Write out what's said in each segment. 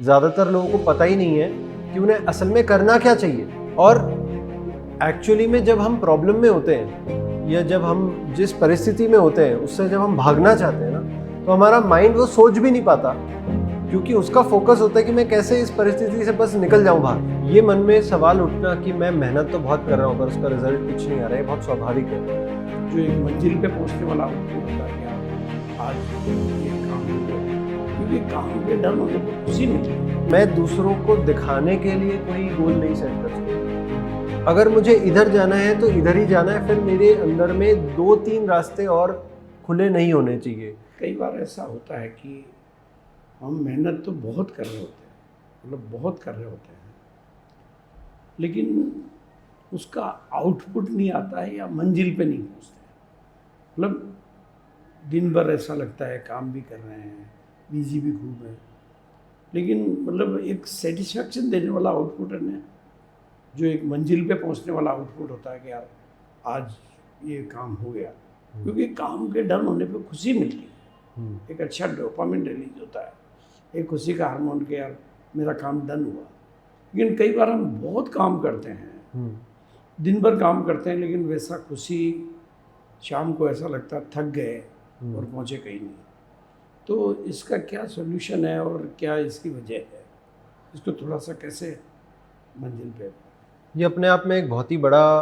ज़्यादातर लोगों को पता ही नहीं है कि उन्हें असल में करना क्या चाहिए। और एक्चुअली में जब हम प्रॉब्लम में होते हैं या जब हम जिस परिस्थिति में होते हैं उससे जब हम भागना चाहते हैं ना, तो हमारा माइंड वो सोच भी नहीं पाता, क्योंकि उसका फोकस होता है कि मैं कैसे इस परिस्थिति से बस निकल जाऊं बाहर। ये मन में सवाल उठना कि मैं मेहनत तो बहुत कर रहा हूँ पर उसका रिजल्ट कुछ नहीं आ रहा है, बहुत स्वाभाविक है। जो एक मंजिल पे पहुंचने वाला होता है यार, आज ये काम हो गया, क्योंकि काम के डर होने पर खुशी मिलती है। मैं दूसरों को दिखाने के लिए कोई गोल नहीं सेट कर सकता। अगर मुझे इधर जाना है तो इधर ही जाना है, फिर मेरे अंदर में 2-3 रास्ते और खुले नहीं होने चाहिए। कई बार ऐसा होता है कि हम मेहनत तो बहुत कर रहे होते हैं, मतलब बहुत कर रहे होते हैं, लेकिन उसका आउटपुट नहीं आता है या मंजिल पे नहीं पहुंचते हैं। मतलब दिन भर ऐसा लगता है काम भी कर रहे हैं, बिजी भी खूब है, लेकिन मतलब एक सेटिस्फैक्शन देने वाला आउटपुट है ना, जो एक मंजिल पे पहुंचने वाला आउटपुट होता है कि यार आज ये काम हो गया, क्योंकि काम के डन होने पे खुशी मिलती है। एक अच्छा डोपामिन रिलीज होता है, एक खुशी का हार्मोन के यार मेरा काम डन हुआ। लेकिन कई बार हम बहुत काम करते हैं, दिन भर काम करते हैं, लेकिन वैसा खुशी शाम को ऐसा लगता है थक गए और पहुँचे कहीं नहीं। तो इसका क्या सॉल्यूशन है और क्या इसकी वजह है, इसको थोड़ा सा कैसे मंजिल पे। ये अपने आप में एक बहुत ही बड़ा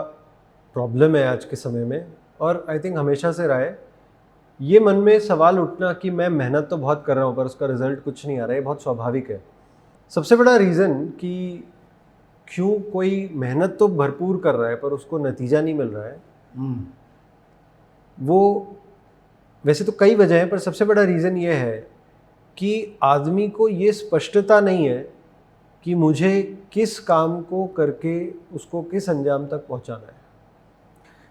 प्रॉब्लम है आज के समय में, और आई थिंक हमेशा से रहा है। ये मन में सवाल उठना कि मैं मेहनत तो बहुत कर रहा हूँ पर उसका रिजल्ट कुछ नहीं आ रहा है, ये बहुत स्वाभाविक है। सबसे बड़ा रीज़न कि क्यों कोई मेहनत तो भरपूर कर रहा है पर उसको नतीजा नहीं मिल रहा है, वो वैसे तो कई वजह हैं, पर सबसे बड़ा रीज़न ये है कि आदमी को ये स्पष्टता नहीं है कि मुझे किस काम को करके उसको किस अंजाम तक पहुंचाना है।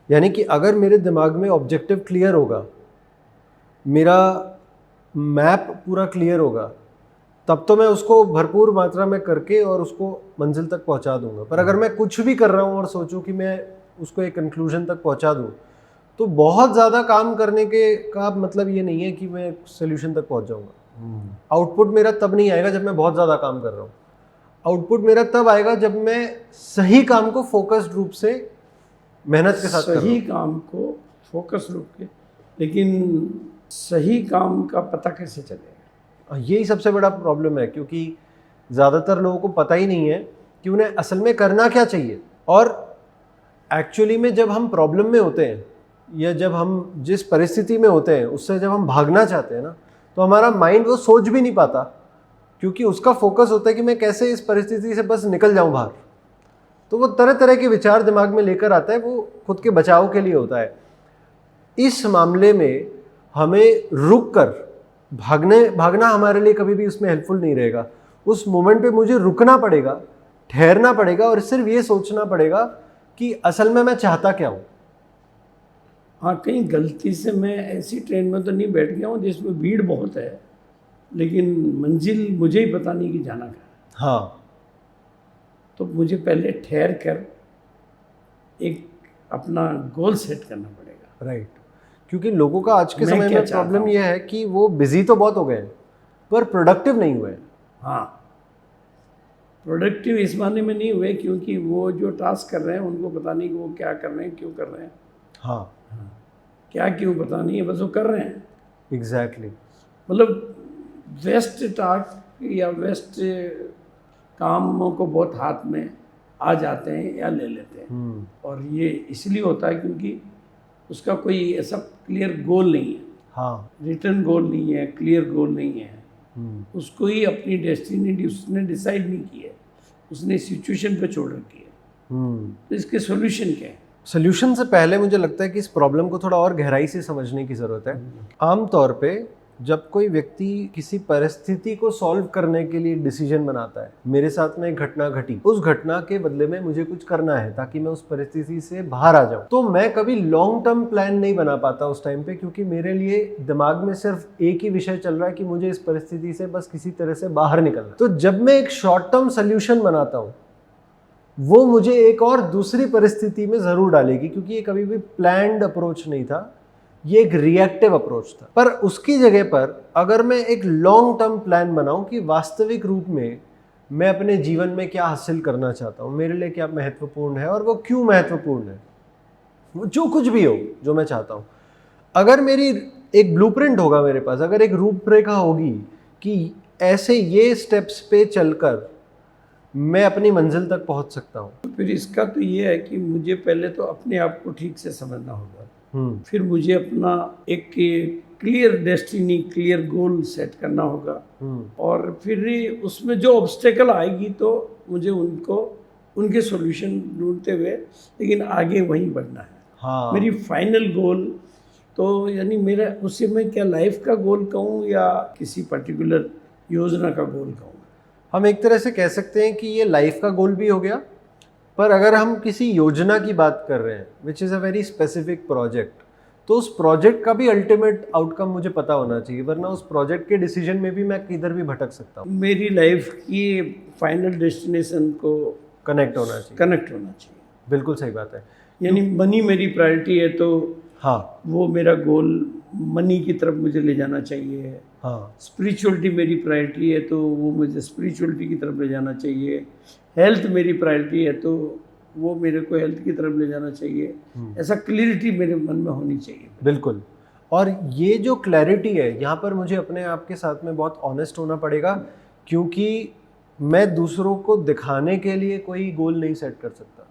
यानी कि अगर मेरे दिमाग में ऑब्जेक्टिव क्लियर होगा, मेरा मैप पूरा क्लियर होगा, तब तो मैं उसको भरपूर मात्रा में करके और उसको मंजिल तक पहुंचा दूंगा। पर अगर मैं कुछ भी कर रहा हूं और सोचूं कि मैं उसको एक कंक्लूजन तक पहुंचा दूं, तो बहुत ज़्यादा काम करने के का मतलब ये नहीं है कि मैं सोल्यूशन तक पहुंच जाऊंगा। आउटपुट मेरा तब नहीं आएगा जब मैं बहुत ज़्यादा काम कर रहा हूँ। आउटपुट मेरा तब आएगा जब मैं सही काम को फोकस्ड रूप से मेहनत के साथ सही काम को फोकस रूप के, लेकिन सही काम का पता कैसे चलेगा? यही सबसे बड़ा प्रॉब्लम है, क्योंकि ज़्यादातर लोगों को पता ही नहीं है कि उन्हें असल में करना क्या चाहिए। और एक्चुअली में जब हम प्रॉब्लम में होते हैं या जब हम जिस परिस्थिति में होते हैं उससे जब हम भागना चाहते हैं ना, तो हमारा माइंड वो सोच भी नहीं पाता, क्योंकि उसका फोकस होता है कि मैं कैसे इस परिस्थिति से बस निकल जाऊं बाहर। तो वो तरह तरह के विचार दिमाग में लेकर आता है, वो खुद के बचाव के लिए होता है। इस मामले में हमें रुक कर भागना हमारे लिए कभी भी उसमें हेल्पफुल नहीं रहेगा। उस मोमेंट पे मुझे रुकना पड़ेगा, ठहरना पड़ेगा और सिर्फ ये सोचना पड़ेगा कि असल में मैं चाहता क्या हूँ। हाँ, कहीं गलती से मैं ऐसी ट्रेन में तो नहीं बैठ गया हूँ जिसमें भीड़ बहुत है, लेकिन मंजिल मुझे ही पता नहीं कि जाना क्या है। हाँ, तो मुझे पहले ठहर कर एक अपना गोल सेट करना पड़ेगा। राइट। क्योंकि लोगों का आज के मैं समय क्या में चाहता प्रॉब्लम हूँ? यह है कि वो बिजी तो बहुत हो गए हैं पर प्रोडक्टिव नहीं हुए। हाँ, प्रोडक्टिव इस मायने में नहीं हुए क्योंकि वो जो टास्क कर रहे हैं उनको पता नहीं कि वो क्या कर रहे हैं, क्यों कर रहे हैं। हाँ, क्या क्यों पता नहीं है, बस वो कर रहे हैं। एग्जैक्टली। मतलब वेस्ट टास्क या वेस्ट कामों को बहुत हाथ में आ जाते हैं या ले लेते हैं, और ये इसलिए होता है क्योंकि उसका कोई ऐसा क्लियर गोल नहीं है। हाँ, रिटर्न गोल नहीं है, क्लियर गोल नहीं है। उसको ही अपनी डेस्टिनी उसने डिसाइड नहीं की है, उसने सिचुएशन पे छोड़ रखी है। तो इसके सॉल्यूशन क्या है? सोल्यूशन से पहले मुझे लगता है कि इस प्रॉब्लम को थोड़ा और गहराई से समझने की ज़रूरत है। आमतौर पे जब कोई व्यक्ति किसी परिस्थिति को सॉल्व करने के लिए डिसीजन बनाता है, मेरे साथ में एक घटना घटी, उस घटना के बदले में मुझे कुछ करना है ताकि मैं उस परिस्थिति से बाहर आ जाऊं, तो मैं कभी लॉन्ग टर्म प्लान नहीं बना पाता उस टाइम पे, क्योंकि मेरे लिए दिमाग में सिर्फ एक ही विषय चल रहा है कि मुझे इस परिस्थिति से बस किसी तरह से बाहर निकलना। तो जब मैं एक शॉर्ट टर्म सोल्यूशन बनाता हूँ, वो मुझे एक और दूसरी परिस्थिति में ज़रूर डालेगी, क्योंकि ये कभी भी प्लान्ड अप्रोच नहीं था। ये एक रिएक्टिव अप्रोच था। पर उसकी जगह पर अगर मैं एक लॉन्ग टर्म प्लान बनाऊं कि वास्तविक रूप में मैं अपने जीवन में क्या हासिल करना चाहता हूं, मेरे लिए क्या महत्वपूर्ण है और वो क्यों महत्वपूर्ण है, वो जो कुछ भी हो जो मैं चाहता हूं, अगर मेरी एक ब्लूप्रिंट होगा मेरे पास, अगर एक रूपरेखा होगी कि ऐसे ये स्टेप्स पे चलकर मैं अपनी मंजिल तक पहुंच सकता हूं। फिर इसका तो ये है कि मुझे पहले तो अपने आप को ठीक से समझना होगा, फिर मुझे अपना एक clear destiny, clear goal set करना होगा, और फिर उसमें जो ऑब्स्टेकल आएगी तो मुझे उनके सॉल्यूशन ढूंढते हुए लेकिन आगे वहीं बढ़ना है। हाँ। मेरी फाइनल गोल तो यानी मेरा उसे मैं क्या लाइफ का गोल कहूँ या किसी पर्टिकुलर योजना का गोल कहूँ। हम एक तरह से कह सकते हैं कि ये लाइफ का गोल भी हो गया, पर अगर हम किसी योजना की बात कर रहे हैं which is a very specific project, तो उस प्रोजेक्ट का भी अल्टीमेट आउटकम मुझे पता होना चाहिए, वरना उस प्रोजेक्ट के डिसीजन में भी मैं किधर भी भटक सकता हूँ। मेरी लाइफ की फाइनल डेस्टिनेशन को कनेक्ट होना चाहिए। बिल्कुल सही बात है। यानी मनी मेरी प्रायोरिटी है तो हाँ, वो मेरा गोल मनी की तरफ मुझे ले जाना चाहिए। हाँ, स्पिरिचुअलिटी मेरी प्रायोरिटी है तो वो मुझे स्पिरिचुअलिटी की तरफ ले जाना चाहिए। हेल्थ मेरी प्रायोरिटी है तो वो मेरे को हेल्थ की तरफ ले जाना चाहिए। ऐसा क्लियरिटी मेरे मन में होनी चाहिए। बिल्कुल। और ये जो क्लैरिटी है, यहाँ पर मुझे अपने आप के साथ में बहुत ऑनेस्ट होना पड़ेगा, क्योंकि मैं दूसरों को दिखाने के लिए कोई गोल नहीं सेट कर सकता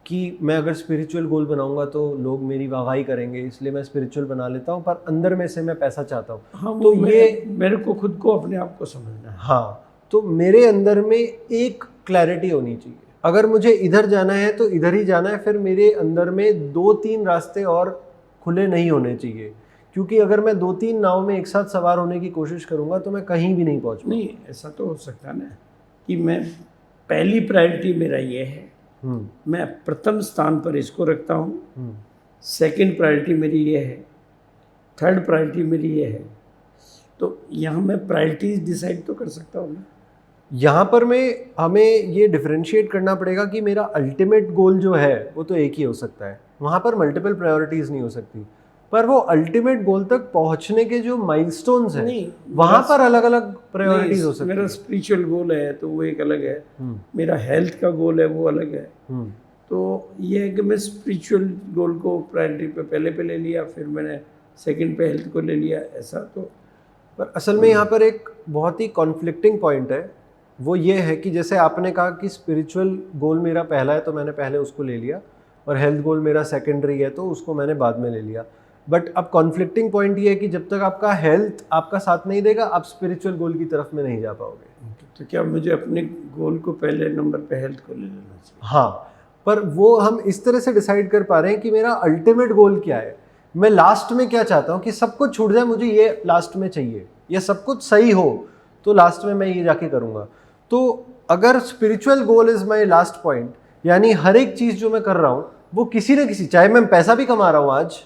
कि मैं अगर स्पिरिचुअल गोल बनाऊंगा तो लोग मेरी वाहवाही करेंगे, इसलिए मैं स्पिरिचुअल बना लेता हूँ, पर अंदर में से मैं पैसा चाहता हूँ। हाँ, तो ये मेरे को खुद को अपने आप को समझना है। हाँ, तो मेरे अंदर में एक क्लैरिटी होनी चाहिए। अगर मुझे इधर जाना है तो इधर ही जाना है, फिर मेरे अंदर में 2-3 रास्ते और खुले नहीं होने चाहिए, क्योंकि अगर मैं 2-3 नाव में एक साथ सवार होने की कोशिश करूंगा तो मैं कहीं भी नहीं पहुंचूंगा। नहीं, ऐसा तो हो सकता ना कि मैं पहली प्रायोरिटी मेरा ये है, मैं प्रथम स्थान पर इसको रखता हूँ, सेकंड प्रायोरिटी मेरी ये है, थर्ड प्रायोरिटी मेरी ये है, तो यहाँ मैं प्रायोरिटीज डिसाइड तो कर सकता हूँ। यहाँ पर हमें ये डिफरेंशिएट करना पड़ेगा कि मेरा अल्टीमेट गोल जो है वो तो एक ही हो सकता है, वहाँ पर मल्टीपल प्रायोरिटीज़ नहीं हो सकती, पर वो अल्टीमेट गोल तक पहुँचने के जो माइलस्टोन्स हैं वहाँ पर अलग अलग प्रायोरिटीज हो सकती है। मेरा स्पिरिचुअल गोल है तो वो एक अलग है, मेरा हेल्थ का गोल है वो अलग है। तो ये है कि मैं स्पिरिचुअल गोल को प्रायोरिटी पे पहले ले लिया, फिर मैंने सेकंड पे हेल्थ को ले लिया, ऐसा तो। पर असल में यहाँ पर एक बहुत ही कॉन्फ्लिक्टिंग पॉइंट है, वो ये है कि जैसे आपने कहा कि स्पिरिचुअल गोल मेरा पहला है तो मैंने पहले उसको ले लिया, और हेल्थ गोल मेरा सेकेंडरी है तो उसको मैंने बाद में ले लिया। बट अब कॉन्फ्लिक्टिंग पॉइंट ये है कि जब तक आपका हेल्थ आपका साथ नहीं देगा, आप स्पिरिचुअल गोल की तरफ में नहीं जा पाओगे। तो क्या मुझे अपने गोल को पहले नंबर पे हेल्थ को ले लेना चाहिए? हाँ, पर वो हम इस तरह से डिसाइड कर पा रहे हैं कि मेरा अल्टीमेट गोल क्या है, मैं लास्ट में क्या चाहता हूँ, कि सब कुछ छूट जाए, मुझे ये लास्ट में चाहिए, या सब कुछ सही हो तो लास्ट में मैं ये जाके करूँगा। तो अगर spiritual goal is my last point, यानी हर एक चीज़ जो मैं कर रहा हूँ वो किसी न किसी, चाहे मैं पैसा भी कमा रहा हूँ आज,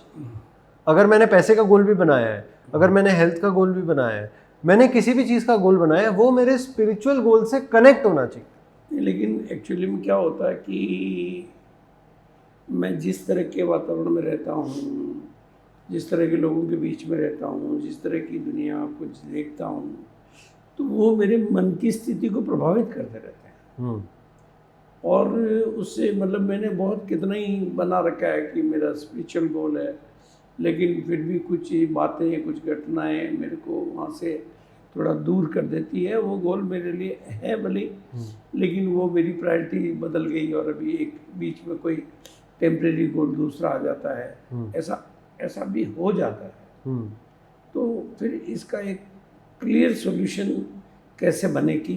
अगर मैंने पैसे का गोल भी बनाया है, अगर मैंने हेल्थ का गोल भी बनाया है, मैंने किसी भी चीज़ का गोल बनाया है, वो मेरे स्पिरिचुअल गोल से कनेक्ट होना चाहिए। लेकिन एक्चुअली में क्या होता है कि मैं जिस तरह के वातावरण में रहता हूँ, जिस तरह के लोगों के बीच में रहता हूँ, जिस तरह की दुनिया को देखता हूँ, तो वो मेरे मन की स्थिति को प्रभावित करते रहते हैं। और उससे मतलब मैंने बहुत कितना ही बना रखा है कि मेरा स्पिरिचुअल गोल है, लेकिन फिर भी कुछ बातें, कुछ घटनाएं मेरे को वहाँ से थोड़ा दूर कर देती है। वो गोल मेरे लिए है भले, लेकिन वो मेरी प्रायोरिटी बदल गई और अभी एक बीच में कोई टेम्परेरी गोल दूसरा आ जाता है, ऐसा भी हो जाता है। तो फिर इसका एक क्लियर सॉल्यूशन कैसे बने कि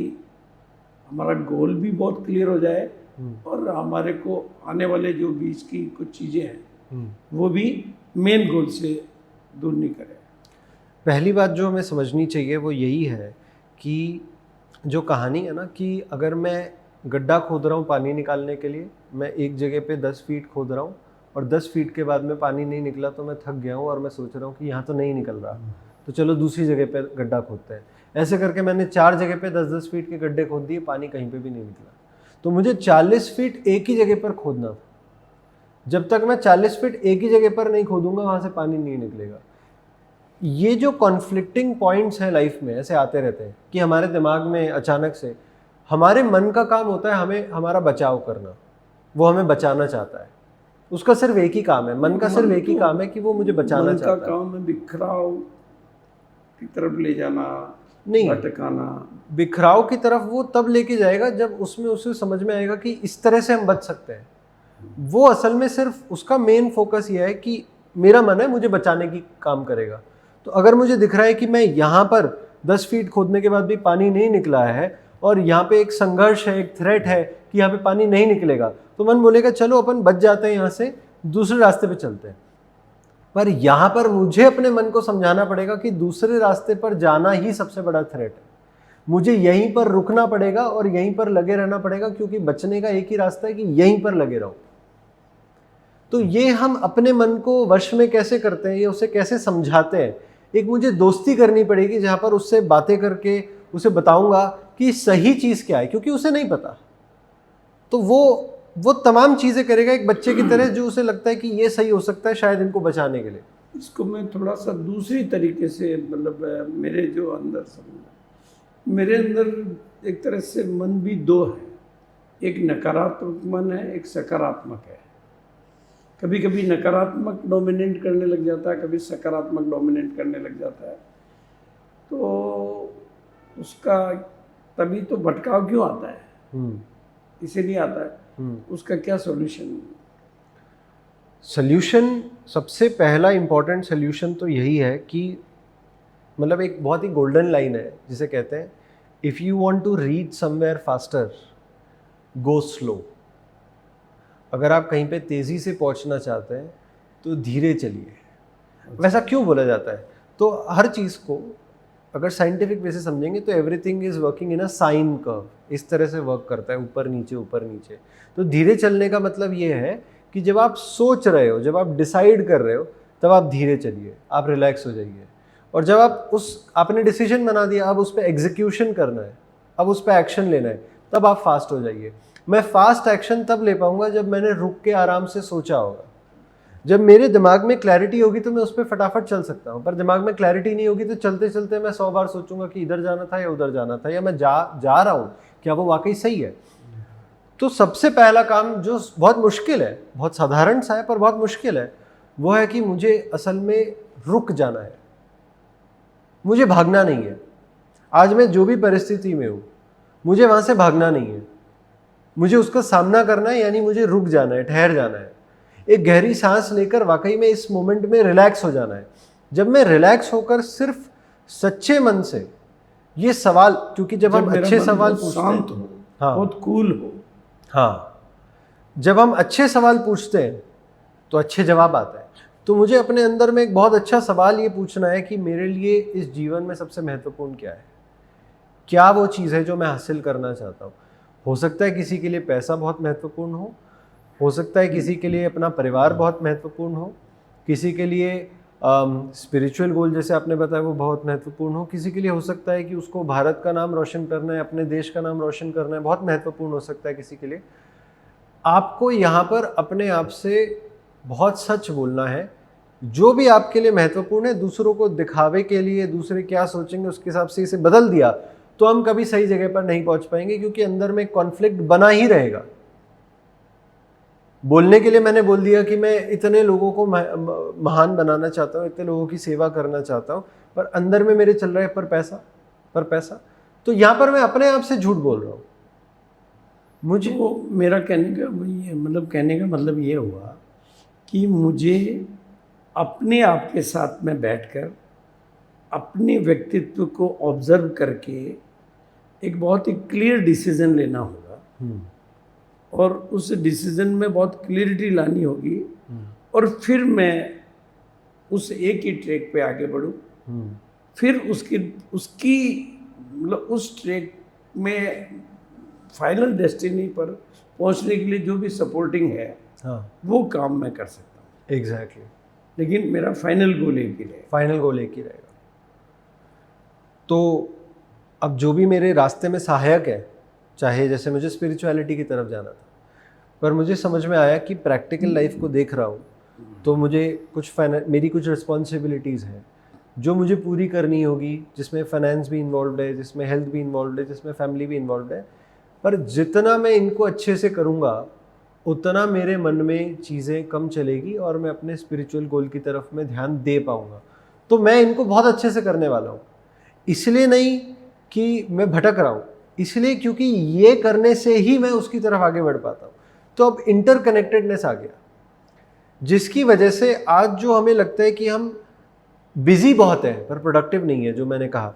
हमारा गोल भी बहुत क्लियर हो जाए और हमारे को आने वाले जो बीच की कुछ चीज़ें हैं वो भी मेन गोल से दूर नहीं करे। पहली बात जो हमें समझनी चाहिए वो यही है कि जो कहानी है ना, कि अगर मैं गड्ढा खोद रहा हूँ पानी निकालने के लिए, मैं एक जगह पे 10 फीट खोद रहा हूँ और 10 फीट के बाद में पानी नहीं निकला तो मैं थक गया हूँ और मैं सोच रहा हूँ कि यहाँ तो नहीं निकल रहा, तो चलो दूसरी जगह पे गड्ढा खोदते हैं। ऐसे करके मैंने 4 जगह पे 10-10 फीट के गड्ढे खोद दिए, पानी कहीं पे भी नहीं निकला। तो मुझे 40 फीट एक ही जगह पर खोदना था, जब तक मैं 40 फीट एक ही जगह पर नहीं खोदूंगा वहां से पानी नहीं निकलेगा। ये जो कॉन्फ्लिक्टिंग पॉइंट्स हैं लाइफ में ऐसे आते रहते हैं कि हमारे दिमाग में अचानक से, हमारे मन का काम होता है हमें हमारा बचाव करना, वो हमें बचाना चाहता है, उसका सिर्फ एक ही काम है, मन का सिर्फ एक ही काम है कि वो मुझे बचाना मन चाहता का काम है बिखराव की तरफ ले जाना, नहीं, भटकाना। बिखराव की तरफ वो तब लेके जाएगा जब उसमें उसे समझ में आएगा कि इस तरह से हम बच सकते हैं। वो असल में सिर्फ उसका मेन फोकस ये है कि मेरा मन है मुझे बचाने की काम करेगा। तो अगर मुझे दिख रहा है कि मैं यहाँ पर 10 फीट खोदने के बाद भी पानी नहीं निकला है और यहाँ पे एक संघर्ष है, एक थ्रेट है कि यहाँ पे पानी नहीं निकलेगा, तो मन बोलेगा चलो अपन बच जाते हैं, यहाँ से दूसरे रास्ते पे चलते हैं। पर यहाँ पर मुझे अपने मन को समझाना पड़ेगा कि दूसरे रास्ते पर जाना ही सबसे बड़ा थ्रेट है, मुझे यहीं पर रुकना पड़ेगा और यहीं पर लगे रहना पड़ेगा, क्योंकि बचने का एक ही रास्ता है कि यहीं पर लगे रहो। तो ये हम अपने मन को वश में कैसे करते हैं, ये उसे कैसे समझाते हैं। एक मुझे दोस्ती करनी पड़ेगी जहाँ पर उससे बातें करके उसे बताऊंगा कि सही चीज़ क्या है, क्योंकि उसे नहीं पता। तो वो तमाम चीज़ें करेगा एक बच्चे की तरह, जो उसे लगता है कि ये सही हो सकता है शायद इनको बचाने के लिए। इसको मैं थोड़ा सा दूसरी तरीके से, मतलब मेरे जो अंदर समझ, मेरे अंदर एक तरह से मन भी दो है, एक नकारात्मक मन है, एक सकारात्मक है। कभी कभी नकारात्मक डोमिनेट करने लग जाता है, कभी सकारात्मक डोमिनेट करने लग जाता है। तो उसका तभी तो भटकाव क्यों आता है, इसीलिए आता है। उसका क्या सॉल्यूशन? सॉल्यूशन, सबसे पहला इंपॉर्टेंट सॉल्यूशन तो यही है कि मतलब एक बहुत ही गोल्डन लाइन है जिसे कहते हैं, if you want to reach somewhere faster go slow. अगर आप कहीं पे तेज़ी से पहुंचना चाहते हैं तो धीरे चलिए। वैसा क्यों बोला जाता है? तो हर चीज़ को अगर साइंटिफिक वे से समझेंगे तो everything is working in a sine curve, इस तरह से वर्क करता है, ऊपर नीचे ऊपर नीचे। तो धीरे चलने का मतलब ये है कि जब आप सोच रहे हो, जब आप डिसाइड कर रहे हो, तब आप धीरे चलिए, आप रिलैक्स हो जाइए। और जब आप आपने डिसीजन बना दिया, अब उस पर एग्जीक्यूशन करना है, अब उस पर एक्शन लेना है, तब आप फास्ट हो जाइए। मैं फास्ट एक्शन तब ले पाऊंगा जब मैंने रुक के आराम से सोचा होगा। जब मेरे दिमाग में क्लैरिटी होगी तो मैं उस पर फटाफट चल सकता हूँ, पर दिमाग में क्लैरिटी नहीं होगी तो चलते चलते मैं 100 बार सोचूंगा कि इधर जाना था या उधर जाना था, या मैं जा रहा हूँ, क्या वो वाकई सही है। तो सबसे पहला काम जो बहुत मुश्किल है, बहुत साधारण सा है पर बहुत मुश्किल है, वो है कि मुझे असल में रुक जाना है, मुझे भागना नहीं है। आज मैं जो भी परिस्थिति में हूँ मुझे वहाँ से भागना नहीं है, मुझे उसका सामना करना है, यानी मुझे रुक जाना है, ठहर जाना है, एक गहरी सांस लेकर वाकई में इस मोमेंट में रिलैक्स हो जाना है। जब मैं रिलैक्स होकर सिर्फ सच्चे मन से ये सवाल, क्योंकि जब हम अच्छे सवाल पूछते हैं, शांत हो, हाँ, बहुत कूल हो, हाँ, जब हम अच्छे सवाल पूछते हैं तो अच्छे जवाब आता है। तो मुझे अपने अंदर में एक बहुत अच्छा सवाल ये पूछना है कि मेरे लिए इस जीवन में सबसे महत्वपूर्ण क्या है, क्या वो चीज़ है जो मैं हासिल करना चाहता हूँ। हो सकता है किसी के लिए पैसा बहुत महत्वपूर्ण हो सकता है किसी के लिए अपना परिवार बहुत महत्वपूर्ण हो, किसी के लिए स्पिरिचुअल गोल जैसे आपने बताया वो बहुत महत्वपूर्ण हो, किसी के लिए हो सकता है कि उसको भारत का नाम रोशन करना है, अपने देश का नाम रोशन करना है, बहुत महत्वपूर्ण हो सकता है किसी के लिए। आपको यहाँ पर अपने आप से बहुत सच बोलना है, जो भी आपके लिए महत्वपूर्ण है। दूसरों को दिखावे के लिए, दूसरे क्या सोचेंगे उसके हिसाब से इसे बदल दिया तो हम कभी सही जगह पर नहीं पहुंच पाएंगे, क्योंकि अंदर में कॉन्फ्लिक्ट बना ही रहेगा। बोलने के लिए मैंने बोल दिया कि मैं इतने लोगों को महान बनाना चाहता हूँ, इतने लोगों की सेवा करना चाहता हूँ, पर अंदर में मेरे चल रहा है पर पैसा। तो यहाँ पर मैं अपने आप से झूठ बोल रहा हूँ। मुझे तो मेरा कहने का मतलब ये हुआ कि मुझे अपने आप के साथ में बैठकर अपने व्यक्तित्व को ऑब्जर्व करके एक बहुत ही क्लियर डिसीजन लेना होगा, और उस डिसीजन में बहुत क्लियरिटी लानी होगी, और फिर मैं उस एक ही ट्रैक पे आगे बढ़ूँ। फिर उसकी मतलब उस ट्रैक में फाइनल डेस्टिनी पर पहुंचने के लिए जो भी सपोर्टिंग है, हाँ, वो काम मैं कर सकता हूँ। एग्जैक्टली। लेकिन मेरा फाइनल गोल एक ही रहेगा। फाइनल गोल एक ही रहेगा। तो अब जो भी मेरे रास्ते में सहायक है, चाहे जैसे मुझे स्पिरिचुअलिटी की तरफ जाना था, पर मुझे समझ में आया कि प्रैक्टिकल लाइफ को देख रहा हूँ तो मुझे मेरी कुछ रिस्पॉन्सिबिलिटीज़ हैं जो मुझे पूरी करनी होगी, जिसमें फाइनेंस भी इन्वॉल्व है, जिसमें हेल्थ भी इन्वॉल्व है, जिसमें फैमिली भी इन्वॉल्व है। पर जितना मैं इनको अच्छे से करूँगा उतना मेरे मन में चीज़ें कम चलेगी और मैं अपने स्पिरिचुअल गोल की तरफ में ध्यान दे पाऊँगा। तो मैं इनको बहुत अच्छे से करने वाला हूँ, इसलिए नहीं कि मैं भटक रहा हूँ, इसलिए क्योंकि ये करने से ही मैं उसकी तरफ आगे बढ़ पाता हूँ। तो अब इंटरकनेक्टेडनेस आ गया, जिसकी वजह से आज जो हमें लगता है कि हम बिजी बहुत हैं पर प्रोडक्टिव नहीं है, जो मैंने कहा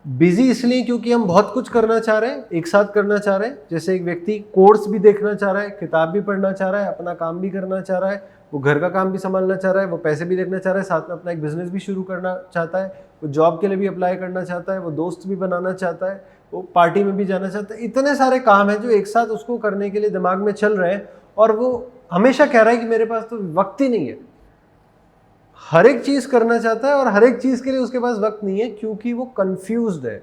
बिजी इसलिए क्योंकि हम बहुत कुछ करना चाह रहे हैं, एक साथ करना चाह रहे हैं। जैसे एक व्यक्ति कोर्स भी देखना चाह रहा है, किताब भी पढ़ना चाह रहा है, अपना काम भी करना चाह रहा है, वो घर का काम भी संभालना चाह रहा है, वो पैसे भी देखना चाह रहा है, साथ में अपना एक बिजनेस भी शुरू करना चाहता है, वो जॉब के लिए भी अप्लाई करना चाहता है, वो दोस्त भी बनाना चाहता है, वो पार्टी में भी जाना चाहता है। इतने सारे काम हैं जो एक साथ उसको करने के लिए दिमाग में चल रहे हैं और वो हमेशा कह रहा है कि मेरे पास तो वक्त ही नहीं है। हर एक चीज़ करना चाहता है और हर एक चीज़ के लिए उसके पास वक्त नहीं है क्योंकि वो कंफ्यूज्ड है।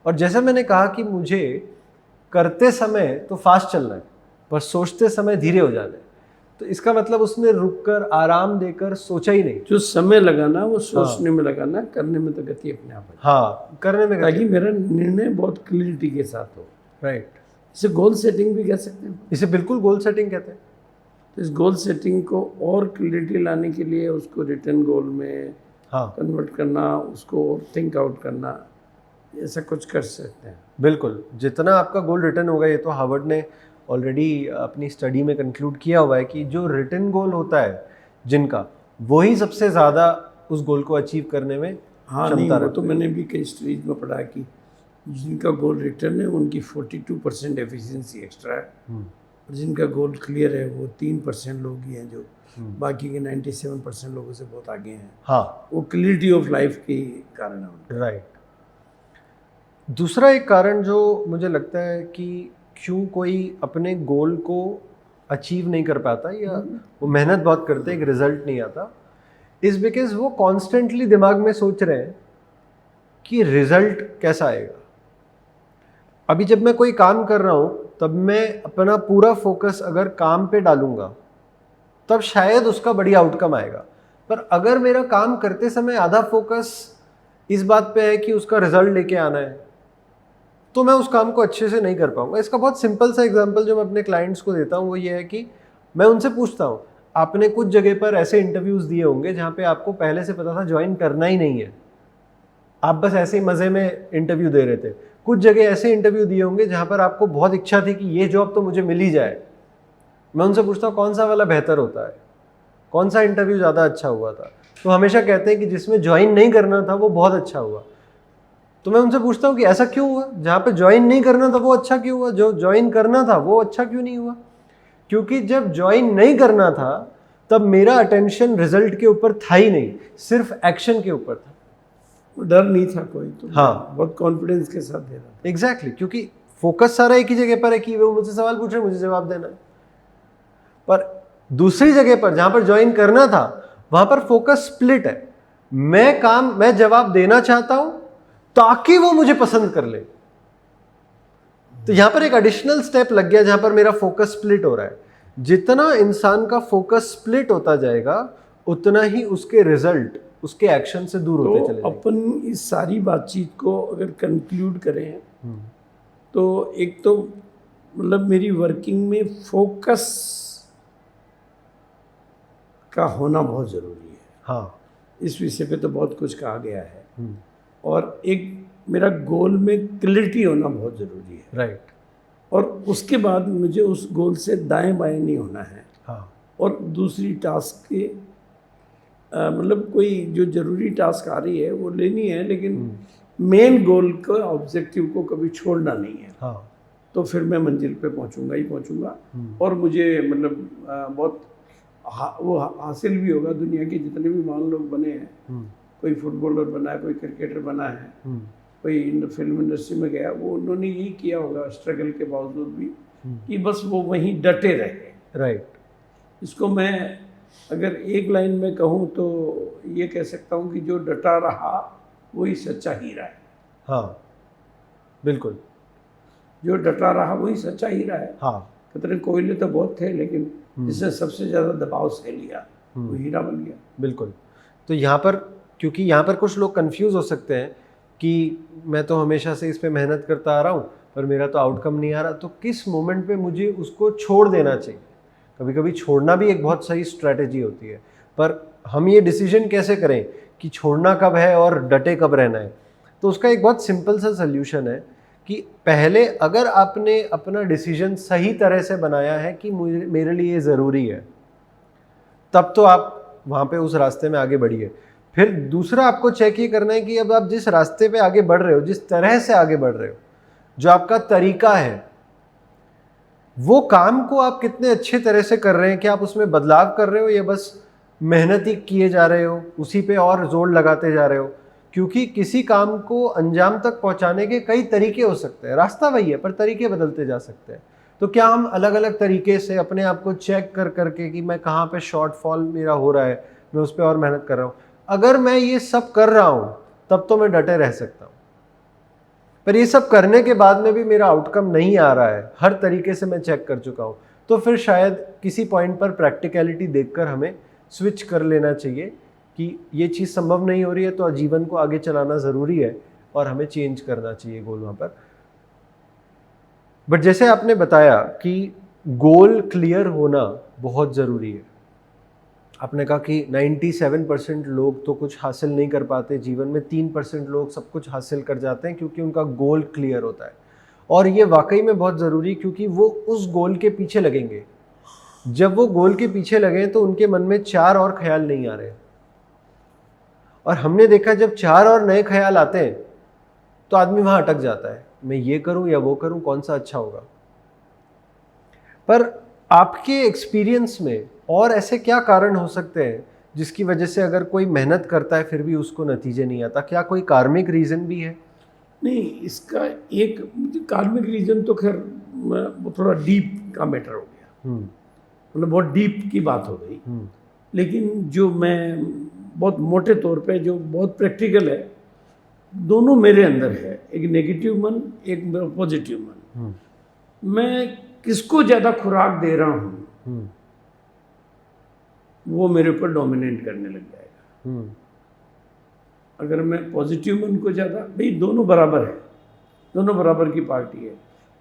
और जैसे मैंने कहा कि मुझे करते समय तो फास्ट चलना है पर सोचते समय धीरे हो जाना है, तो इसका मतलब उसने रुककर आराम देकर सोचा ही नहीं। जो समय लगाना वो सोचने में लगाना, करने में तो गति अपने आप है। हाँ, करने में ताकि मेरा निर्णय बहुत क्लियरिटी के साथ हो। राइट, इसे गोल सेटिंग भी कह सकते हैं। इसे बिल्कुल गोल सेटिंग कहते हैं। तो इस गोल सेटिंग को और क्लियरिटी लाने के लिए उसको रिटर्न गोल में कन्वर्ट करना, उसको थिंक आउट करना, ऐसा कुछ कर सकते हैं। बिल्कुल, जितना आपका गोल रिटर्न होगा, ये तो हार्वर्ड ने ऑलरेडी अपनी स्टडी में कंक्लूड किया हुआ है कि जो रिटर्न गोल होता है जिनका, वही सबसे ज़्यादा उस गोल को अचीव करने में क्षमता रखते हैं। तो मैंने भी कई स्टडीज में पढ़ा कि जिनका गोल रिटर्न है उनकी 42% एफिशिएंसी एक्स्ट्रा है, जिनका गोल क्लियर है वो 3% लोग ही हैं जो बाकी के 97% लोगों से बहुत आगे हैं। हाँ, वो क्लियरिटी ऑफ लाइफ के कारण है। राइट। दूसरा एक कारण जो मुझे लगता है कि क्यों कोई अपने गोल को अचीव नहीं कर पाता या वो मेहनत बहुत करते एक रिजल्ट नहीं आता, इज बिकॉज वो कॉन्स्टेंटली दिमाग में सोच रहे हैं कि रिजल्ट कैसा आएगा। अभी जब मैं कोई काम कर रहा हूँ तब मैं अपना पूरा फोकस अगर काम पे डालूंगा तब शायद उसका बढ़िया आउटकम आएगा। पर अगर मेरा काम करते समय आधा फोकस इस बात पे है कि उसका रिजल्ट लेके आना है, तो मैं उस काम को अच्छे से नहीं कर पाऊंगा। इसका बहुत सिंपल सा एग्जांपल जो मैं अपने क्लाइंट्स को देता हूँ वो ये है कि मैं उनसे पूछता हूँ, आपने कुछ जगह पर ऐसे इंटरव्यूज़ दिए होंगे जहाँ पे आपको पहले से पता था ज्वाइन करना ही नहीं है, आप बस ऐसे ही मज़े में इंटरव्यू दे रहे थे। कुछ जगह ऐसे इंटरव्यू दिए होंगे जहाँ पर आपको बहुत इच्छा थी कि ये जॉब तो मुझे मिल ही जाए। मैं उनसे पूछता हूँ कौन सा वाला बेहतर होता है, कौन सा इंटरव्यू ज़्यादा अच्छा हुआ था। तो हमेशा कहते हैं कि जिसमें ज्वाइन नहीं करना था वो बहुत अच्छा हुआ। तो मैं उनसे पूछता हूँ कि ऐसा क्यों हुआ, जहाँ पे ज्वाइन नहीं करना था वो अच्छा क्यों हुआ, जो ज्वाइन करना था वो अच्छा क्यों नहीं हुआ? क्योंकि जब ज्वाइन नहीं करना था तब मेरा अटेंशन रिजल्ट के ऊपर था ही नहीं, सिर्फ एक्शन के ऊपर था। डर नहीं था कोई, तो हाँ, बहुत कॉन्फिडेंस के साथ दे रहा था। एग्जैक्टली, क्योंकि फोकस सारा एक ही जगह पर है कि वो मुझसे सवाल पूछ रहे, मुझे जवाब देना है। पर दूसरी जगह पर जहां पर ज्वाइन करना था वहां पर फोकस स्प्लिट है। मैं जवाब देना चाहता हूं ताकि वो मुझे पसंद कर ले। तो यहां पर एक एडिशनल स्टेप लग गया जहां पर मेरा फोकस स्प्लिट हो रहा है। जितना इंसान का फोकस स्प्लिट होता जाएगा उतना ही उसके रिजल्ट उसके एक्शन से दूर होते चले जाएंगे। अपन इस सारी बातचीत को अगर कंक्लूड करें तो एक तो मतलब मेरी वर्किंग में फोकस का होना बहुत ज़रूरी है। हाँ, इस विषय पे तो बहुत कुछ कहा गया है। और एक मेरा गोल में क्लियरिटी होना बहुत ज़रूरी है। राइट। और उसके बाद मुझे उस गोल से दाएं बाएं नहीं होना है। हाँ, और दूसरी टास्क के मतलब कोई जो ज़रूरी टास्क आ रही है वो लेनी है, लेकिन मेन गोल को ऑब्जेक्टिव को कभी छोड़ना नहीं है। हाँ, तो फिर मैं मंजिल पे पहुंचूंगा ही पहुंचूंगा। और मुझे मतलब बहुत वो हासिल भी होगा। दुनिया के जितने भी महान लोग बने हैं, कोई फुटबॉलर बना है, कोई क्रिकेटर बना है, कोई फिल्म इंडस्ट्री में गया, वो उन्होंने यही किया होगा स्ट्रगल के बावजूद भी कि बस वो वहीं डटे रहे। राइट। इसको मैं अगर एक लाइन में कहूँ तो ये कह सकता हूँ कि जो डटा रहा वही सच्चा हीरा है। हाँ, बिल्कुल, जो डटा रहा वही सच्चा हीरा है। हाँ, खतरे कोयले तो बहुत थे, लेकिन जिसने सबसे ज़्यादा दबाव सह लिया वो हीरा बन गया। बिल्कुल। तो यहाँ पर, क्योंकि यहाँ पर कुछ लोग कंफ्यूज हो सकते हैं कि मैं तो हमेशा से इस पे मेहनत करता आ रहा हूँ पर मेरा तो आउटकम नहीं आ रहा, तो किस मोमेंट पे मुझे उसको छोड़ देना चाहिए? कभी कभी छोड़ना भी एक बहुत सही स्ट्रैटेजी होती है, पर हम ये डिसीजन कैसे करें कि छोड़ना कब है और डटे कब रहना है? तो उसका एक बहुत सिंपल सा सल्यूशन है कि पहले अगर आपने अपना डिसीजन सही तरह से बनाया है कि मेरे लिए ये ज़रूरी है, तब तो आप वहाँ पे उस रास्ते में आगे बढ़िए। फिर दूसरा आपको चेक ये करना है कि अब आप जिस रास्ते पे आगे बढ़ रहे हो, जिस तरह से आगे बढ़ रहे हो, जो आपका तरीका है, वो काम को आप कितने अच्छे तरह से कर रहे हैं, कि आप उसमें बदलाव कर रहे हो या बस मेहनत ही किए जा रहे हो, उसी पे और जोर लगाते जा रहे हो? क्योंकि किसी काम को अंजाम तक पहुंचाने के कई तरीके हो सकते हैं, रास्ता वही है पर तरीके बदलते जा सकते हैं। तो क्या हम अलग अलग तरीके से अपने आप को चेक कर करके कि मैं कहाँ पे शॉर्टफॉल मेरा हो रहा है, मैं उस पर और मेहनत कर रहा हूँ, अगर मैं ये सब कर रहा हूँ तब तो मैं डटे रह सकता हूँ। पर ये सब करने के बाद में भी मेरा आउटकम नहीं आ रहा है, हर तरीके से मैं चेक कर चुका हूँ, तो फिर शायद किसी पॉइंट पर प्रैक्टिकलिटी देखकर हमें स्विच कर लेना चाहिए कि ये चीज़ संभव नहीं हो रही है, तो जीवन को आगे चलाना ज़रूरी है और हमें चेंज करना चाहिए गोल वहाँ पर। बट जैसे आपने बताया कि गोल क्लियर होना बहुत ज़रूरी है। आपने कहा कि 97% लोग तो कुछ हासिल नहीं कर पाते जीवन में, 3% लोग सब कुछ हासिल कर जाते हैं क्योंकि उनका गोल क्लियर होता है। और ये वाकई में बहुत ज़रूरी, क्योंकि वो उस गोल के पीछे लगेंगे। जब वो गोल के पीछे लगे तो उनके मन में 4 और ख्याल नहीं आ रहे, और हमने देखा जब 4 और नए ख्याल आते हैं तो आदमी वहाँ अटक जाता है, मैं ये करूँ या वो करूँ, कौन सा अच्छा होगा। पर आपके एक्सपीरियंस में और ऐसे क्या कारण हो सकते हैं जिसकी वजह से अगर कोई मेहनत करता है फिर भी उसको नतीजे नहीं आता? क्या कोई कार्मिक रीज़न भी है? नहीं, इसका एक कार्मिक रीजन तो खैर वो थोड़ा डीप का मैटर हो गया, मतलब बहुत डीप की बात हो गई। लेकिन जो मैं बहुत मोटे तौर पे, जो बहुत प्रैक्टिकल है, दोनों मेरे अंदर है, एक नेगेटिव मन, एक पॉजिटिव मन। मैं किसको ज़्यादा खुराक दे रहा हूँ वो मेरे ऊपर डोमिनेट करने लग जाएगा। अगर मैं पॉजिटिव मन को ज़्यादा, भाई दोनों बराबर है, दोनों बराबर की पार्टी है,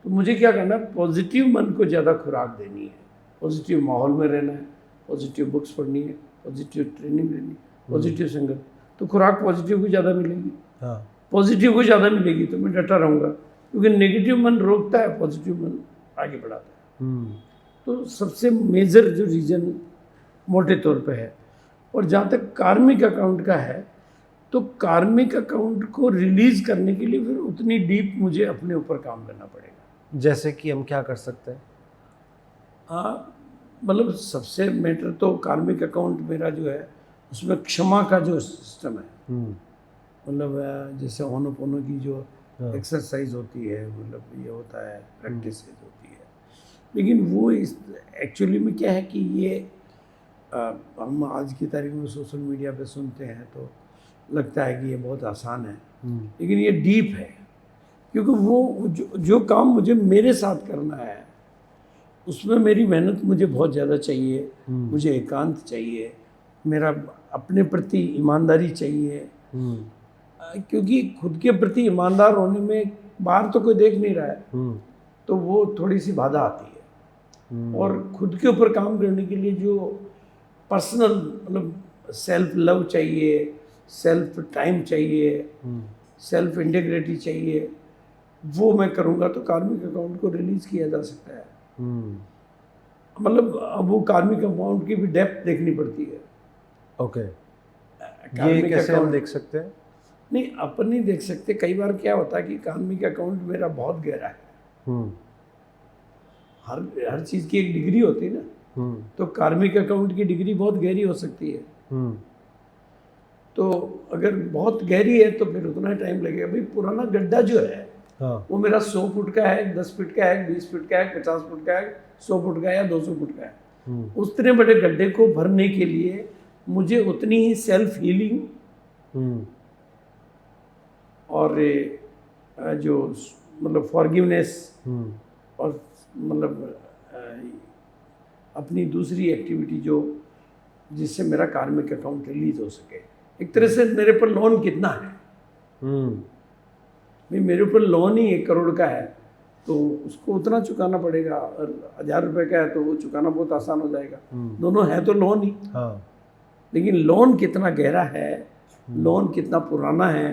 तो मुझे क्या करना है, पॉजिटिव मन को ज़्यादा खुराक देनी है, पॉजिटिव माहौल में रहना है, पॉजिटिव बुक्स पढ़नी है, पॉजिटिव ट्रेनिंग लेनी है, पॉजिटिव संगत, तो खुराक पॉजिटिव को ज़्यादा मिलेगी। हाँ, पॉजिटिव को ज़्यादा मिलेगी तो मैं डटा रहूँगा, क्योंकि नेगेटिव मन रोकता है, पॉजिटिव मन आगे बढ़ाता है। तो सबसे मेजर जो रीज़न मोटे तौर पे है। और जहाँ तक कार्मिक अकाउंट का है, तो कार्मिक अकाउंट को रिलीज करने के लिए फिर उतनी डीप मुझे अपने ऊपर काम करना पड़ेगा। जैसे कि हम क्या कर सकते हैं? मतलब सबसे मैटर तो कार्मिक अकाउंट मेरा जो है उसमें क्षमा का जो सिस्टम है, मतलब जैसे होनोपोनो की जो एक्सरसाइज होती है, मतलब ये होता है, प्रैक्टिस होती है, लेकिन वो इस एक्चुअली में क्या है कि ये हम आज की तारीख में सोशल मीडिया पे सुनते हैं तो लगता है कि ये बहुत आसान है, लेकिन ये डीप है, क्योंकि वो जो काम मुझे मेरे साथ करना है उसमें मेरी मेहनत मुझे बहुत ज़्यादा चाहिए, मुझे एकांत चाहिए, मेरा अपने प्रति ईमानदारी चाहिए, क्योंकि खुद के प्रति ईमानदार होने में बाहर तो कोई देख नहीं रहा है, तो वो थोड़ी सी बाधा आती है। और खुद के ऊपर काम करने के लिए जो पर्सनल, मतलब सेल्फ लव चाहिए, सेल्फ टाइम चाहिए, सेल्फ इंटीग्रिटी चाहिए, वो मैं करूँगा तो कार्मिक अकाउंट को रिलीज किया जा सकता है। मतलब अब वो कार्मिक अकाउंट की भी डेप्थ देखनी पड़ती है। ओके, ये कैसे हम देख सकते हैं? नहीं, अपन नहीं देख सकते। कई बार क्या होता है कि कार्मिक अकाउंट मेरा बहुत गहरा है, हर चीज़ की एक डिग्री होती है ना, तो कार्मिक अकाउंट की डिग्री बहुत गहरी हो सकती है। तो अगर बहुत गहरी है तो फिर उतना ही टाइम लगेगा। भाई पुराना गड्ढा जो है, हाँ, वो मेरा 100 फुट का है, 10 फुट का है, 20 फुट का है, 50 फुट का है, 100 फुट का है या 200 फुट का है, उतने बड़े गड्ढे को भरने के लिए मुझे उतनी ही सेल्फ हीलिंग और जो मतलब फॉरगिवनेस और मतलब अपनी दूसरी एक्टिविटी जो जिससे मेरा कार्मिक अकाउंट रिलीज हो सके। एक तरह से मेरे पर लोन कितना है, भाई मेरे ऊपर लोन ही 1 करोड़ का है तो उसको उतना चुकाना पड़ेगा, और 1000 रुपये का है तो वो चुकाना बहुत आसान हो जाएगा। दोनों है तो लोन ही। हाँ। लेकिन लोन कितना गहरा है, लोन कितना पुराना है,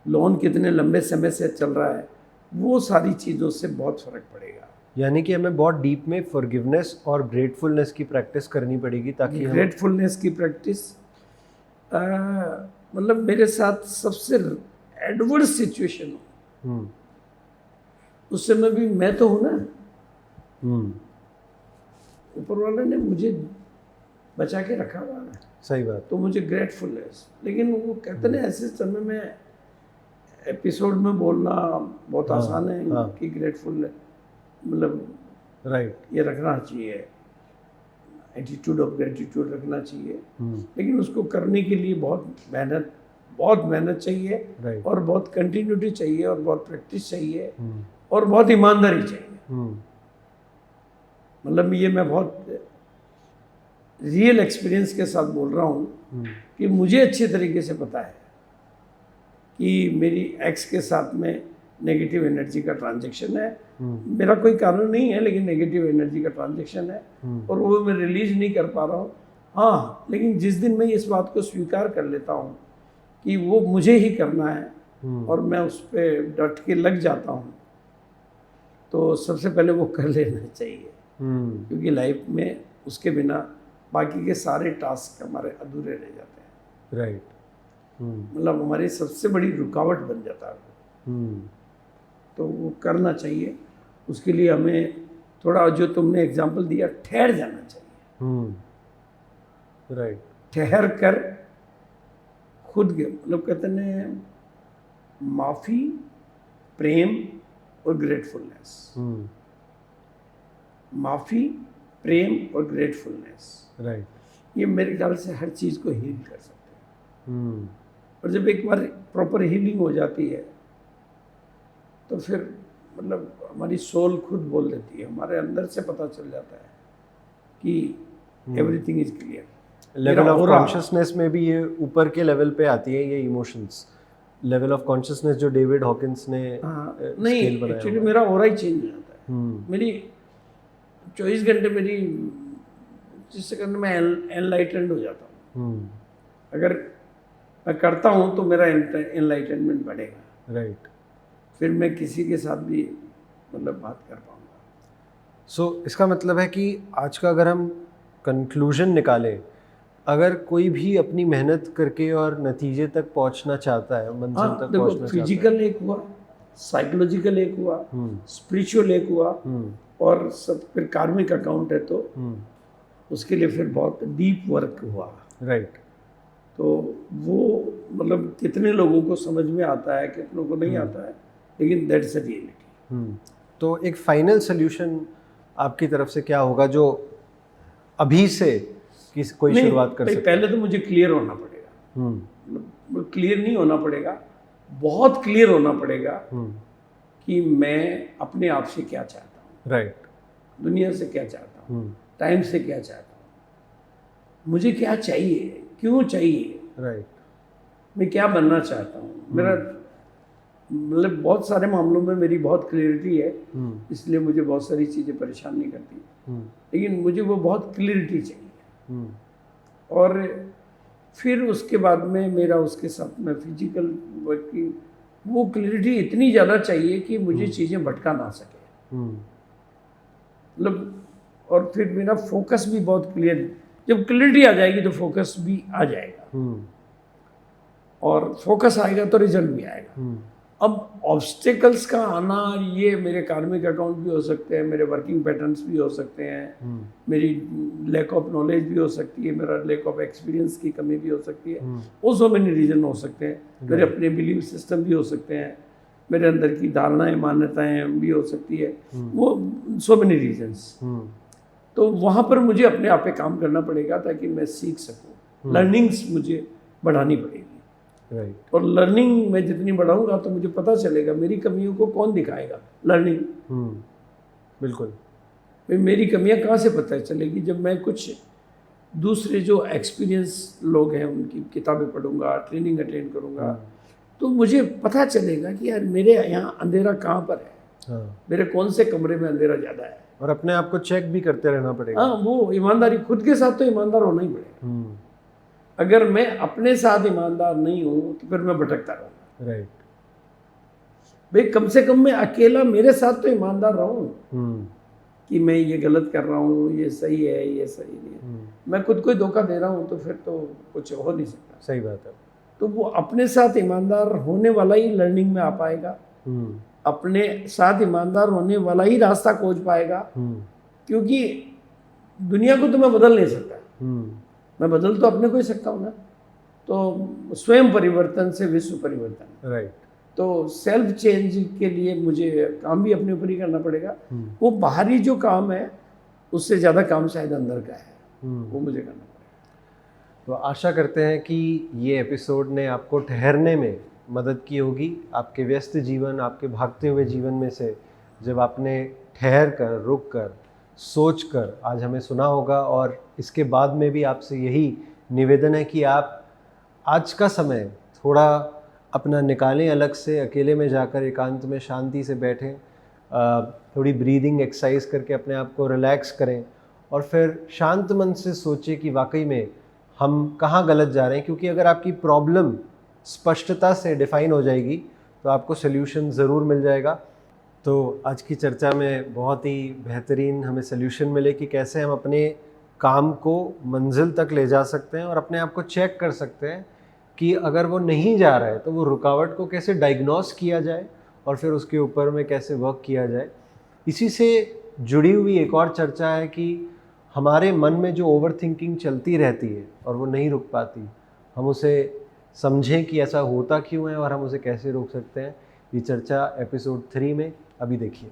लोन कितने लंबे समय से चल रहा है, वो सारी चीज़ों से बहुत फ़र्क पड़ेगा। यानी कि हमें बहुत डीप में फॉरगिवनेस और ग्रेटफुलनेस की प्रैक्टिस करनी पड़ेगी ताकि ग्रेटफुलनेस की प्रैक्टिस मतलब मेरे साथ सबसे एडवर्स सिचुएशन हो उस समय भी मैं तो हूँ ना, ऊपर वाले ने मुझे बचा के रखा हुआ है। सही बात। तो मुझे ग्रेटफुलनेस, लेकिन वो कहते हैं ऐसे समय में एपिसोड में बोलना बहुत आसान है कि ग्रेटफुल मतलब राइट ये रखना चाहिए, एटीट्यूड ऑफ ग्रेटिट्यूड रखना चाहिए, लेकिन उसको करने के लिए बहुत मेहनत चाहिए और बहुत कंटिन्यूटी चाहिए और बहुत प्रैक्टिस चाहिए और बहुत ईमानदारी चाहिए। मतलब ये मैं बहुत रियल एक्सपीरियंस के साथ बोल रहा हूँ कि मुझे अच्छे तरीके से पता है कि मेरी एक्स के साथ में नेगेटिव एनर्जी का ट्रांजैक्शन है। मेरा कोई कारण नहीं है, लेकिन नेगेटिव एनर्जी का ट्रांजैक्शन है और वो मैं रिलीज नहीं कर पा रहा हूँ। हाँ, लेकिन जिस दिन मैं इस बात को स्वीकार कर लेता हूँ कि वो मुझे ही करना है और मैं उस पर डट के लग जाता हूँ, तो सबसे पहले वो कर लेना चाहिए, क्योंकि लाइफ में उसके बिना बाकी के सारे टास्क हमारे अधूरे रह जाते हैं। राइट। मतलब हमारी सबसे बड़ी रुकावट बन जाता है। तो वो करना चाहिए। उसके लिए हमें थोड़ा, जो तुमने एग्जाम्पल दिया, ठहर जाना चाहिए। राइट। ठहर कर खुद के, मतलब कहते हैं माफ़ी, प्रेम और ग्रेटफुलनेस। माफ़ी, प्रेम और ग्रेटफुलनेस, राइट, ये मेरे ख्याल से हर चीज़ को हील कर सकते हैं। और जब एक बार प्रॉपर हीलिंग हो जाती है तो फिर मतलब हमारी सोल खुद बोल देती है, हमारे अंदर से पता चल जाता है कि everything is clear. Level of consciousness में भी ये ऊपर के लेवल पे आती है ये इमोशंस। लेवल ऑफ कॉन्शियसनेस जो डेविड हॉकिंस ने नहीं, एक्चुअली मेरा ऑरा ही चेंज हो जाता है। मेरी 24 घंटे मेरी जिस सेकंड में एनलाइटेंड हो जाता हूँ। अगर मैं करता हूँ तो मेरा एनलाइटनमेंट बढ़ेगा। राइट। फिर मैं किसी के साथ भी मतलब बात कर पाऊँगा। सो इसका मतलब है कि आज का अगर हम कंक्लूजन निकालें, अगर कोई भी अपनी मेहनत करके और नतीजे तक पहुंचना चाहता है, मंजिल तक पहुंचना चाहता है, फिजिकल एक हुआ, साइकोलॉजिकल एक हुआ, स्पिरिचुअल एक हुआ, और सब फिर कार्मिक अकाउंट है तो उसके लिए फिर बहुत डीप वर्क हुआ। राइट। तो वो मतलब कितने लोगों को समझ में आता है, कितनों को नहीं आता है, लेकिन दैट्स अ रियलिटी। तो एक फाइनल सोल्यूशन आपकी तरफ से क्या होगा जो अभी से कोई शुरुआत कर सकता है? पहले तो मुझे क्लियर होना पड़ेगा। मतलब क्लियर नहीं होना पड़ेगा, बहुत क्लियर होना पड़ेगा कि मैं अपने आप से क्या चाहता हूँ। राइट। दुनिया से क्या चाहता हूँ, टाइम से क्या चाहता हूँ, मुझे क्या चाहिए, क्यों चाहिए, राइट, मैं क्या बनना चाहता हूँ। मेरा मतलब बहुत सारे मामलों में मेरी बहुत क्लियरिटी है, इसलिए मुझे बहुत सारी चीज़ें परेशान नहीं करती, लेकिन मुझे वो बहुत क्लियरिटी चाहिए। और फिर उसके बाद में मेरा उसके साथ में फिजिकल वर्क की वो क्लियरिटी इतनी ज़्यादा चाहिए कि मुझे चीज़ें भटका ना सके। मतलब और फिर मेरा फोकस भी बहुत क्लियर, जब क्लियरिटी आ जाएगी तो फोकस भी आ जाएगा, और फोकस आएगा तो रिजल्ट भी आएगा। अब ऑब्स्टिकल्स का आना, ये मेरे कार्मिक अकाउंट भी हो सकते हैं, मेरे वर्किंग पैटर्न्स भी हो सकते हैं, मेरी लैक ऑफ नॉलेज भी हो सकती है, मेरा लैक ऑफ एक्सपीरियंस की कमी भी हो सकती है, वो सो मेनी रीजन हो सकते हैं, मेरे अपने बिलीव सिस्टम भी हो सकते हैं, मेरे अंदर की धारणाएं मान्यताएं भी हो सकती है, वो सो मेनी रीजन्स। तो वहाँ पर मुझे अपने आप पे काम करना पड़ेगा ताकि मैं सीख सकूँ। लर्निंग्स मुझे बढ़ानी पड़ेगी। राइट। और लर्निंग मैं जितनी बढ़ाऊंगा तो मुझे पता चलेगा मेरी कमियों को कौन दिखाएगा। लर्निंग। बिल्कुल। भाई मेरी कमियां कहाँ से पता चलेगी? जब मैं कुछ दूसरे जो एक्सपीरियंस लोग हैं उनकी किताबें पढ़ूंगा, ट्रेनिंग अटेंड करूंगा, तो मुझे पता चलेगा कि यार मेरे यहाँ अंधेरा कहाँ पर है, हाँ, मेरे कौन से कमरे में अंधेरा ज़्यादा है। और अपने आप को चेक भी करते रहना पड़ेगा। हाँ, वो ईमानदारी खुद के साथ तो ईमानदार होना ही पड़ेगा। हम्म, अगर मैं अपने साथ ईमानदार नहीं हूँ तो फिर मैं भटकता रहूँगा। राइट। भाई कम से कम मैं अकेला मेरे साथ तो ईमानदार रहूँ हम्म, कि मैं ये गलत कर रहा हूँ, ये सही है, ये सही नहीं है। मैं खुद को ही धोखा दे रहा हूँ तो फिर तो कुछ हो नहीं सकता। सही बात है। तो वो अपने साथ ईमानदार होने वाला ही लर्निंग में आ पाएगा, हम्म, अपने साथ ईमानदार होने वाला ही रास्ता खोज पाएगा। क्योंकि दुनिया को तो मैं बदल नहीं सकता, मैं बदल तो अपने को ही सकता हूँ ना। तो स्वयं परिवर्तन से विश्व परिवर्तन, राइट। तो सेल्फ चेंज के लिए मुझे काम भी अपने ऊपर ही करना पड़ेगा। वो बाहरी जो काम है उससे ज़्यादा काम शायद अंदर का है, वो मुझे करना पड़ेगा। तो आशा करते हैं कि ये एपिसोड ने आपको ठहरने में मदद की होगी। आपके व्यस्त जीवन, आपके भागते हुए जीवन में से जब आपने ठहर कर, रुक कर, सोच कर आज हमें सुना होगा, और इसके बाद में भी आपसे यही निवेदन है कि आप आज का समय थोड़ा अपना निकालें, अलग से अकेले में जाकर एकांत में शांति से बैठें, थोड़ी ब्रीदिंग एक्सरसाइज करके अपने आप को रिलैक्स करें, और फिर शांत मन से सोचें कि वाकई में हम कहाँ गलत जा रहे हैं। क्योंकि अगर आपकी प्रॉब्लम स्पष्टता से डिफाइन हो जाएगी तो आपको सल्यूशन ज़रूर मिल जाएगा। तो आज की चर्चा में बहुत ही बेहतरीन हमें सल्यूशन मिले कि कैसे हम अपने काम को मंजिल तक ले जा सकते हैं और अपने आप को चेक कर सकते हैं कि अगर वो नहीं जा रहा है तो वो रुकावट को कैसे डायग्नोस किया जाए और फिर उसके ऊपर में कैसे वर्क किया जाए। इसी से जुड़ी हुई एक और चर्चा है कि हमारे मन में जो ओवर थिंकिंग चलती रहती है और वो नहीं रुक पाती, हम उसे समझें कि ऐसा होता क्यों है और हम उसे कैसे रोक सकते हैं। ये चर्चा एपिसोड 3 में अभी देखिए।